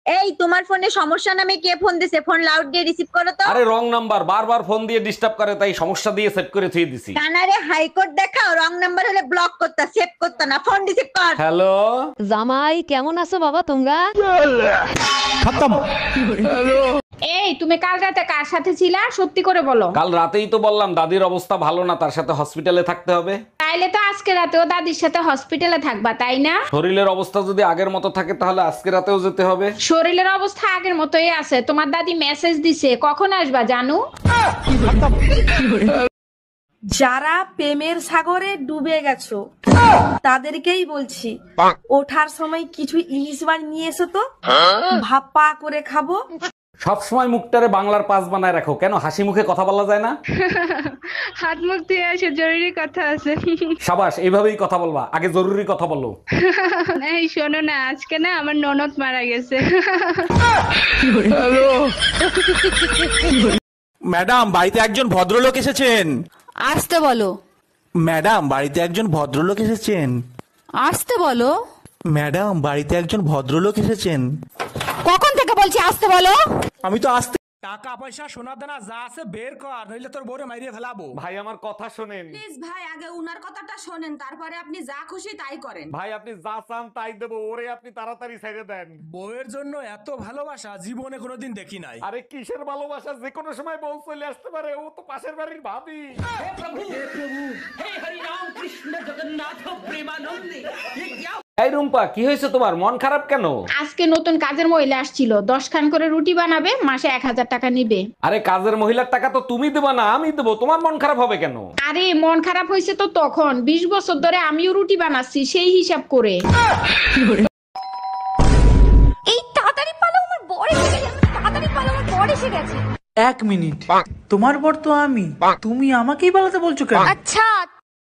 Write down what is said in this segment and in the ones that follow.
এই তোমার ফোনে সমস্যা নামে কে ফোন দিছে? ফোন লাউড দিয়ে রিসিভ করো তো। আরে রং নাম্বার, বারবার ফোন দিয়ে ডিস্টার্ব করে, তাই সমস্যা দিয়ে সেট করে থুয়ে দিছি। কানারে হাইকোর্ট দেখাও, রং নাম্বার হলে ব্লক করতা, সেভ করতা না, ফোন রিসিভ কর। হ্যালো, জামাই কেমন আছো বাবা তোমরা? এই তুমি কাল রাতে কার সাথে ছিলা, সত্যি করে বলো। কাল রাতেই তো বললাম দাদির অবস্থা ভালো না, তার সাথে হসপিটালে থাকতে হবে। তাইলে তো আজকে রাতেও দাদির সাথে হসপিটালে থাকবা, তাই না? শরীরের অবস্থা যদি আগের মতো থাকে তাহলে আজকে রাতেও যেতে হবে। শরীরের অবস্থা আগের মতোই আছে। তোমার দাদি মেসেজ দিছে, কখন আসবা জানু? যারা প্রেমের সাগরে ডুবে গেছো তাদেরকেই বলছি, ওঠার সময় কিছু ইলিশ মাছ নিয়ে এসো তো, ভাপা করে খাবো। সবসময় মুখটারে বাংলার পাস বানায় রাখো, কেন হাসি মুখে কথা বলা যায় না? হাত মুখ দিয়ে আসে, জরুরি কথা আছে। সাবাস, এইভাবেই কথা বলবা, আগে জরুরি কথা বলো। এই শোনো না, আজকে না আমার ননদ মারা গেছে। ম্যাডাম, বাড়িতে একজন ভদ্রলোক এসেছেন। আসতে বলো। ম্যাডাম, বাড়িতে একজন ভদ্রলোক এসেছেন। আসতে বলো। ম্যাডাম, বাড়িতে একজন ভদ্রলোক এসেছেন। কখন থেকে বলছি আসতে বলো? আমি তো আসতে। টাকা পয়সা সোনা দানা যা আছে বের কর, নইলে তোর বউরে মাইরিয়ে ফেলাবো। ভাই আমার কথা শোনেন। প্লিজ ভাই, আগে উনার কথাটা শোনেন, তারপরে আপনি যা খুশি তাই করেন। ভাই আপনি যা চান তাই দেবো, ওরে আপনি তাড়াতাড়ি ছেড়ে দেন। বউয়ের জন্য এত ভালোবাসা জীবনে কোনোদিন দেখি নাই। আরে কিসের ভালোবাসা, যে কোনো সময় বউ চলে আসতে পারে, ও তো পাশের বাড়ির ভাবি। এই রুম্পা, কি হয়েছে তোমার? মন খারাপ কেন? আজকে নতুন কাজের মহিলা আসছিল, 10 খান করে রুটি বানাবে, মাসে 1000 টাকা নিবে। আরে কাজের মহিলার টাকা তো তুমি দেবা না, আমি দেবো, তোমার মন খারাপ হবে কেন? আরে মন খারাপ হয়েছে তো তখন, 20 বছর ধরে আমিও রুটি বানাচ্ছি, সেই হিসাব করে। এই তাড়াতাড়ি পালো, আমার বর এসে গেছে। তাড়াতাড়ি পালো, আমার বর এসে গেছে। 1 মিনিট, তোমার বর তো আমি, তুমি আমাকেই পালাতে বলছো কেন? আচ্ছা,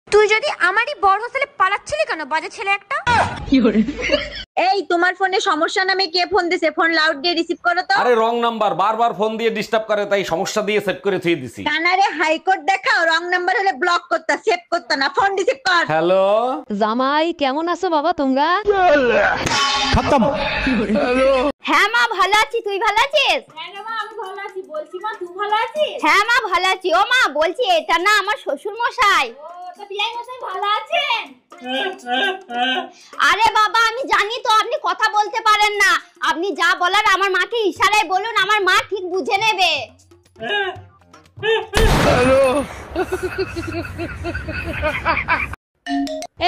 তুই যদি আমারই বর হোস্টেলে পালাচ্ছিলি কেন, বাজে ছেলে একটা? এই তোমার ফোনে সমস্যা নামে কে ফোন দিছে? ফোন লাউড দিয়ে রিসিভ করো তো। আরে রং নাম্বার, বারবার ফোন দিয়ে ডিস্টার্ব করে, তাই সমস্যা দিয়ে সেট করে থুয়ে দিছি। কানারে হাইকোর্ট দেখাও, রং নাম্বার হলে ব্লক করতা, সেভ করতা না, ফোন রিসিভ কর। হ্যালো, জামাই কেমন আছো বাবা তোমরা? হ্যাঁ মা, ভালো আছি। তুই ভালো আছিস? হ্যাঁ মা, ভালো আছি। ও মা, বলছি এটা না আমার শ্বশুর মশাই। আরে বাবা, আমি জানি তো আপনি কথা বলতে পারেন না। আপনি যা বলার আমার মাকে ইশারায় বলুন, আমার মা ঠিক বুঝে নেবে।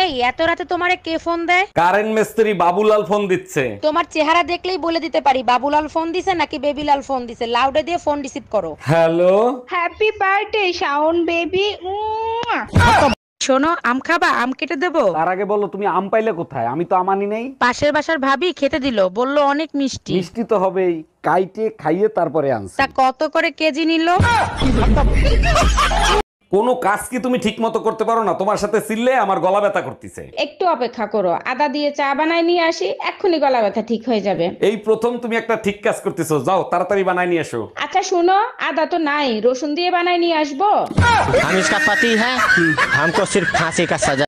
এই এত রাতে তোমারে কে ফোন দেয়? কারেন্ট মিস্ত্রি বাবুলাল ফোন দিচ্ছে। তোমার চেহারা দেখলেই বলে দিতে পারি বাবুলাল ফোন দিছে নাকি বেবিলাল ফোন দিছে। লাউডে দিয়ে ফোন রিসিভ করো। Hello, happy birthday Shaon baby. শোনো, আম খাবা? আম কেটে দেবো? তার আগে বলো তুমি আম পাইলে কোথায়? আমি তো আমানি নেই। পাশের বাসার ভাবি খেতে দিল, বললো অনেক মিষ্টি। মিষ্টি তো হবেই, কাইটে খাইয়ে তারপরে আনছি। তা কত করে কেজি নিল? কোনো কাজ কি তুমি ঠিক মতো করতে পারো না? তোমার সাথে চিল্লে আমার গলা ব্যথা করতেছে। একটু অপেক্ষা করো, আদা দিয়ে চা বানাই নিয়ে আসি, এক্ষুনি গলা ব্যথা ঠিক হয়ে যাবে। এই প্রথম তুমি একটা ঠিক কাজ করতেছো, যাও তাড়াতাড়ি বানাই নিয়ে এসো। আচ্ছা শুনো, আদা তো নাই, রসুন দিয়ে বানাই নিয়ে আসবো। हम इसका पति है, हमको सिर्फ फांसी का सजा